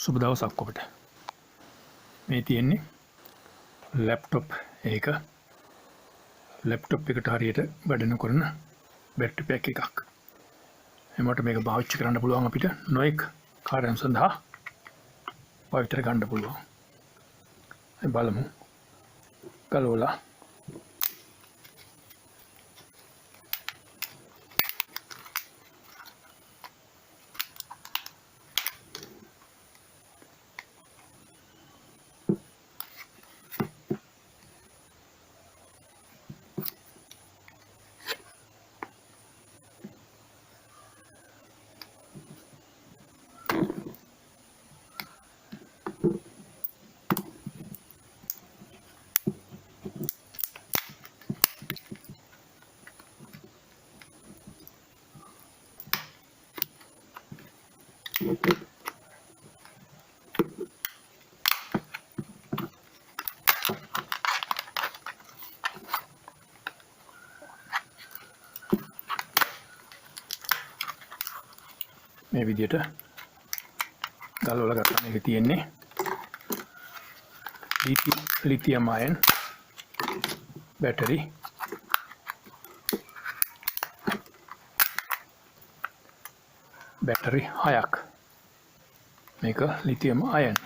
සුබ දවසක් ඔබට. මේ තියෙන්නේ ලැප්ටොප් එක. ලැප්ටොප් එකට හරියට වැඩ නොකරන බැටරි පැක් එකක්. එමට මේක පාවිච්චි කරන්න පුළුවන් අපිට නොයෙක් කාර්යයන් සඳහා පාවිච්චි කරන්න පුළුවන්. බලමු. ගලවලා මේ විදිහට ගලවලා ගත්තා. මේක තියෙන්නේ ලිතියම් අයන් බැටරි. බැටරි 6ක්. මේක ලිතියම් අයන්.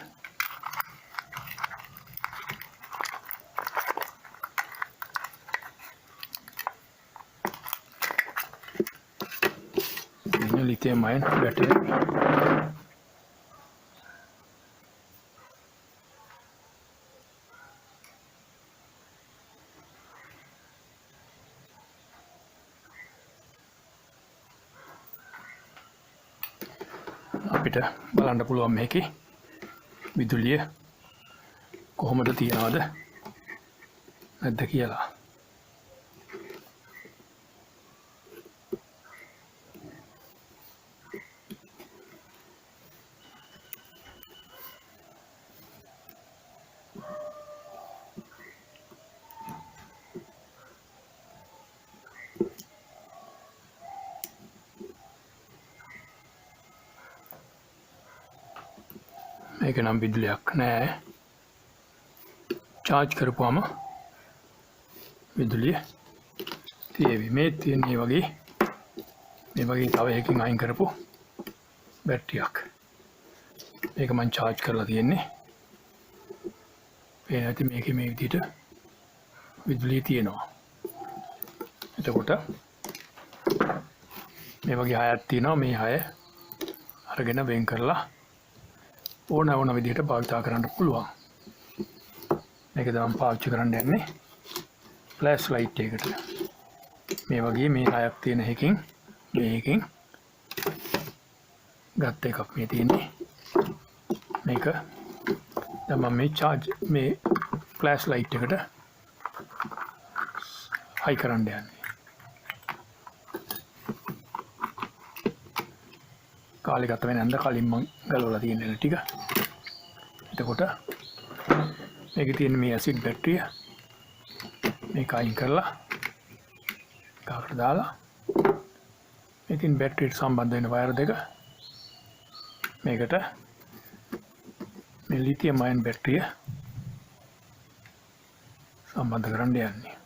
ලිතියම් අයන් බැටරි. අපිට බලන්න පුළුවන් මේකේ විදුලිය කොහොමද තියනවද නැද්ද කියලා. මේක නම් විදුලියක් නෑ. චාර්ජ් කරපුවම විදුලිය තියේවි. මේ තියෙන්නේ මේ වගේ තව එකකින් අයින් කරපු බැටරියක්. මේක මම චාර්ජ් කරලා තියෙන්නේ. ඒ නැති මේකේ මේ විදිහට විදුලිය තියෙනවා. එතකොට මේ වගේ හයක් තියෙනවා. මේ හය අරගෙන වෙන් කරලා ඕන විදිහට පාවිච්චි කරන්න පුළුවන්. මේක තමයි පාවිච්චි කරන්න යන්නේ ෆ්ලෑෂ් ලයිට් එකකට. මේ වගේ මේ හයක් තියෙන එකකින් මේකෙන් ගත්ත එකක් මේ තියෙන්නේ. මේක තමයි මේ charge මේ ෆ්ලෑෂ් ලයිට් එකට හයි කරන්න යන්නේ. කාලේ ගත වෙන නැන්ද කලින් මම ගලවලා තියෙන ටික. එතකොට මේකේ තියෙන මේ ඇසිඩ් බැටරිය මේක අයින් කරලා එකකට දාලා මේකෙන් බැටරියට සම්බන්ධ වෙන වයර් දෙක මේකට මේ ලිතියම් අයන් බැටරිය සම්බන්ධ කරන්න යන්නේ.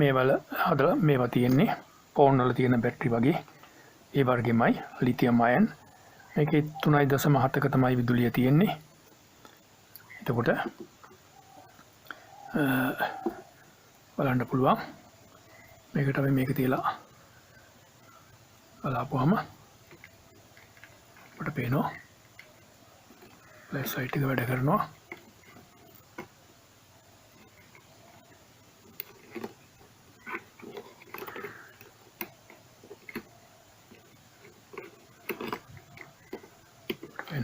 මේවල හදලා මේවා තියෙන්නේ පවුන් වල තියෙන බැටරි වගේ ඒ වර්ගෙමයි ලිතියම් අයන්. මේකේ 3.7ක තමයි විදුලිය තියෙන්නේ. එතකොට බලන්න පුළුවන්. මේකට අපි මේක තියලා බලාපුවම අපිට පේනවා ෆ්ලෑෂ් ලයිට් එක වැඩ කරනවා.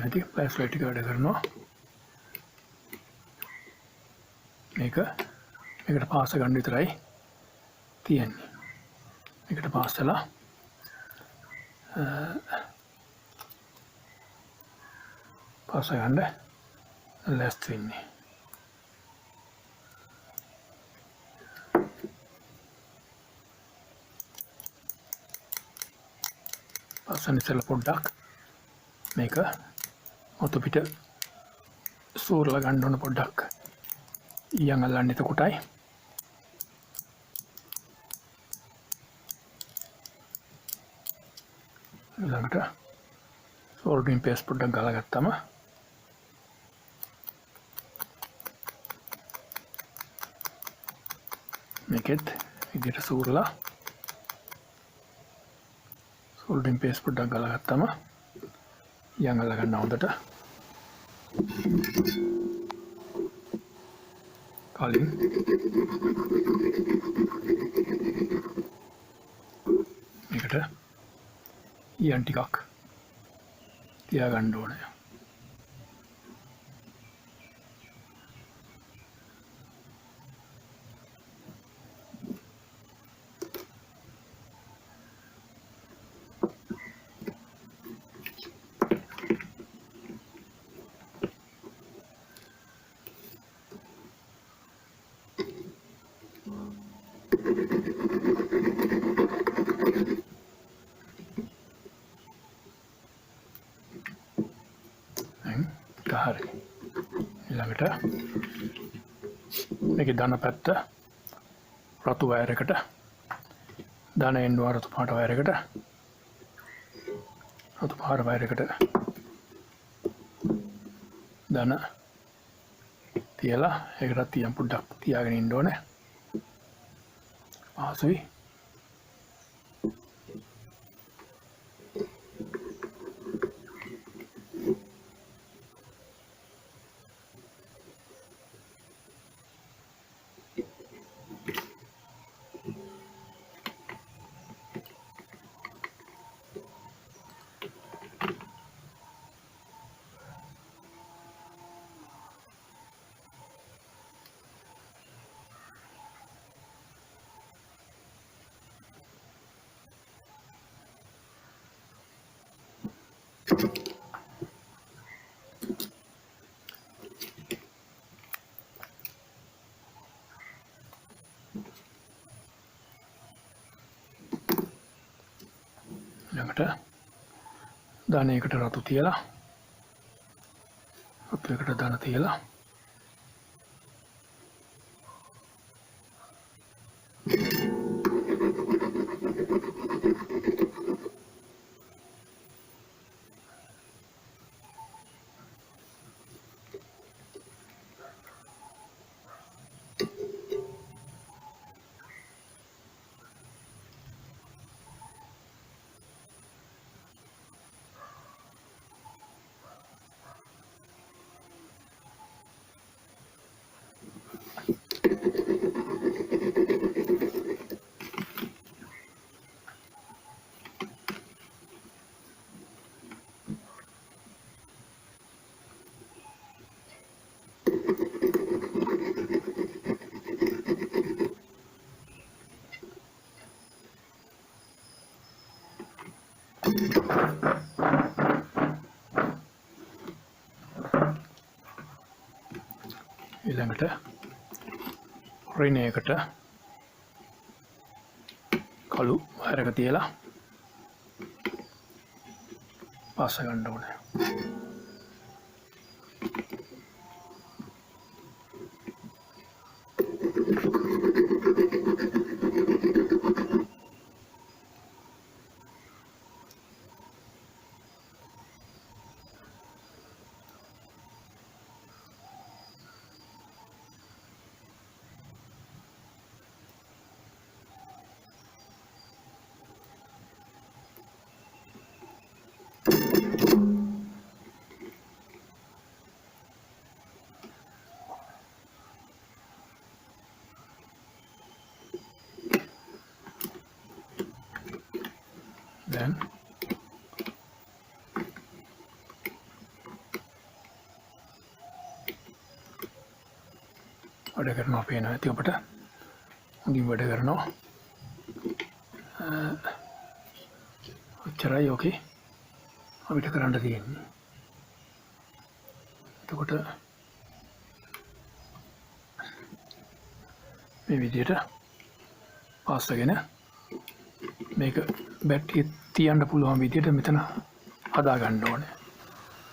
නැති ෆ්ලෑෂ් ලයිට් එක වැඩ කරනවා. මේකට පාස ගන්න විතරයි තියෙන්නේ. මේකට පාස්සලා පාස ගන්න ලෑස්ති වෙන්නේ. පාසන් ඉස්සෙල්ලා පොඩ්ඩක් මේක ඔතු පිට සූරලා ගන්න ඕන පොඩ්ඩක්. ඊයන් අල්ලන්න එතකොටයි ඊළඟට සෝල්ඩරින් පේස්ට් පොඩ්ඩක් ගාලා ගත්තම මේකෙත් විදිහට සූරලා සෝල්ඩරින් පේස්ට් පොඩ්ඩක් ගාලා ගත්තම ඊයන් අල්ල ගන්න හොඳට. කලින් මේකට ඊයන් ටිකක් තියාගන්න ඕනේ. හරි. ඊළඟට මේකේ දන පැත්ත රතු වයර් එකට දන එන්නවා රතු පාට වයර් එකට රතු පාට වයර් එකට දන තියලා ඒකට තියන් පොඩ්ඩක් තියාගෙන ඉන්න ඕනේ. පහසුයි. ඊළඟට දානයකට රතු තියලා රතු එකට දාන තියලා ඊළඟට රිනේකට කළු වයර් එක තියලා පාස ගන්න ඕනේ. Then වැඩ කරනවා පේනවා ඇති ඔබට. හොඳින් වැඩ කරනවා. ඔච්චරයි ඕකේ අපිට කරන්න තියෙන්නේ. එතකොට මේ විදිහට පාස්සගෙන මේක බැටරිය තියන්න පුළුවන් විදිහට මෙතන හදා ගන්න ඕනේ.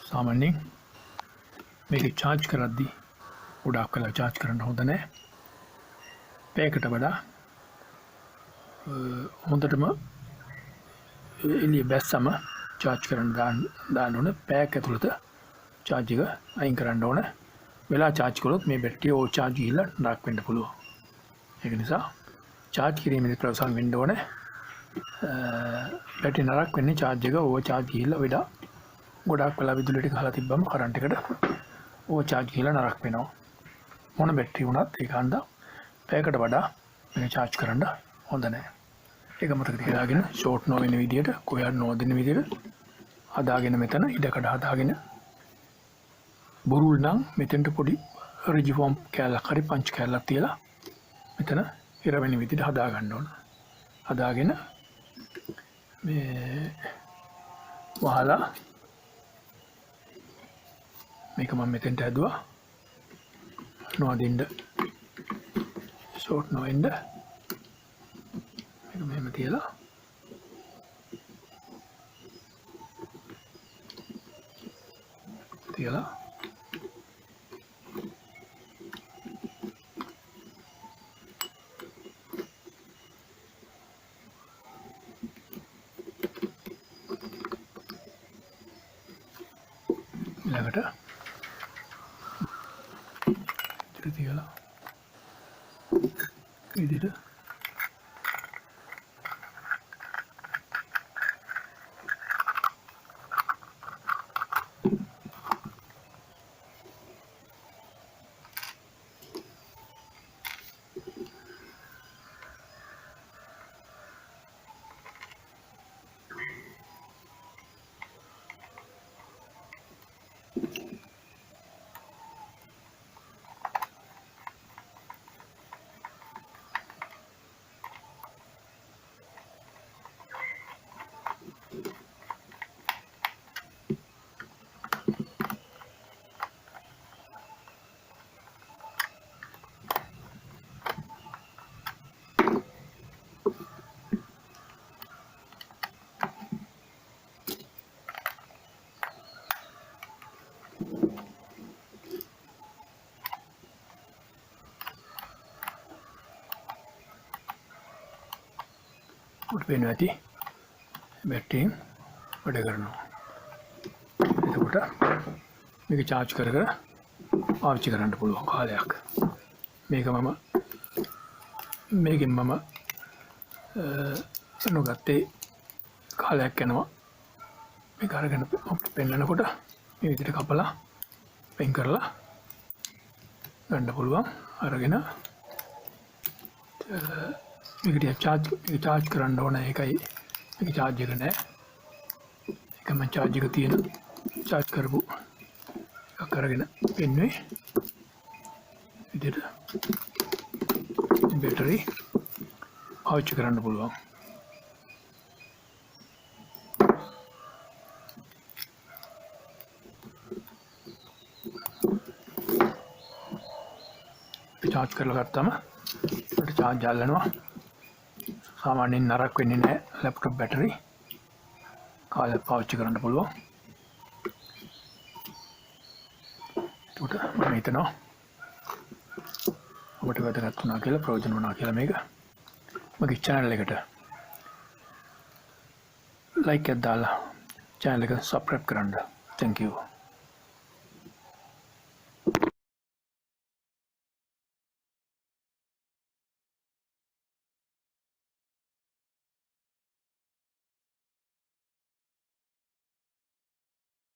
සාමාන්‍යයෙන් මේක charge කරද්දී ගොඩාක් වෙලා charge කරන්න හොඳ නැහැ. පැයකට වඩා හොඳටම එළිය බැස්සම charge කරන්න දාන්න ඕනේ. පැයක් ඇතුළත charge එක අයින් කරන්න ඕනේ. වෙලා charge කළොත් මේ බැටරිය ඕවර් charge ගිහිල්ලා නරක වෙන්න පුළුවන්. ඒක නිසා charge කිරීමේදී ප්‍රවසම් වෙන්න ඕනේ. බැටරි නරක වෙන්නේ charge එක ඕවර් charge ගිහිල්ලා වෙලා ගොඩාක් වෙලා විදුලියට ගහලා තිබ්බම කරන්ට් එකට ඕවර් charge ගිහිල්ලා නරක වෙනවා. මොන බැටරි වුණත් ඒක හන්දා පැයකට වඩා මේක charge කරන්න හොඳ නැහැ. ඒක මතක තියාගෙන ෂෝට් නොවෙන විදියට කොහෙවත් නොදින විදියට හදාගෙන මෙතන ඉඩකඩ හදාගෙන බොරුල් නම් මෙතෙන්ට පොඩි රිජිෆෝම් කෑල්ලක් හරි පංච් කෑල්ලක් තියලා මෙතන ඉර වෙන විදියට හදා ගන්න ඕන. හදාගෙන මේ වහලා මේක මම මෙතෙන්ට හැදුවා නොදින්න ෂෝට් නොවෙන්න මේක මෙහෙම තියලා ඊළඟට තියලා විදිහට උඩ පේනවා ඇති බැටරියෙන් වැඩ කරනවා. එතකොට මේක charge කර කර පාවිච්චි කරන්න පුළුවන් කාලයක්. මේකෙන් මම නොගත්තේ කාලයක් යනවා. මේක අරගෙන පෙන්නනකොට මේ විදිහට කපලා පෙන් කරලා ගන්න පුළුවන්. අරගෙන මේක charge කරන්න ඕන. ඒකයි මේක charge එක නෑ. ඒක මම charge එක තියෙන charge කරපු එකක් අරගෙන පෙන්නුවේ විදිහට බැටරි පාවිච්චි කරන්න පුළුවන්. charge කරලා ගත්තම ඒකට charge අල්ලනවා. සාමාන්‍යයෙන් නරක වෙන්නේ නැහැ. ලැප්ටොප් බැටරි කාලයක් පාවිච්චි කරන්න පුළුවන්. ඒකට මම හිතනවා ඔබට වැදගත් වුණා කියලා, ප්‍රයෝජන වුණා කියලා. මේක මගේ channel එකට like එකක් දාලා channel එක subscribe කරන්න. Thank you.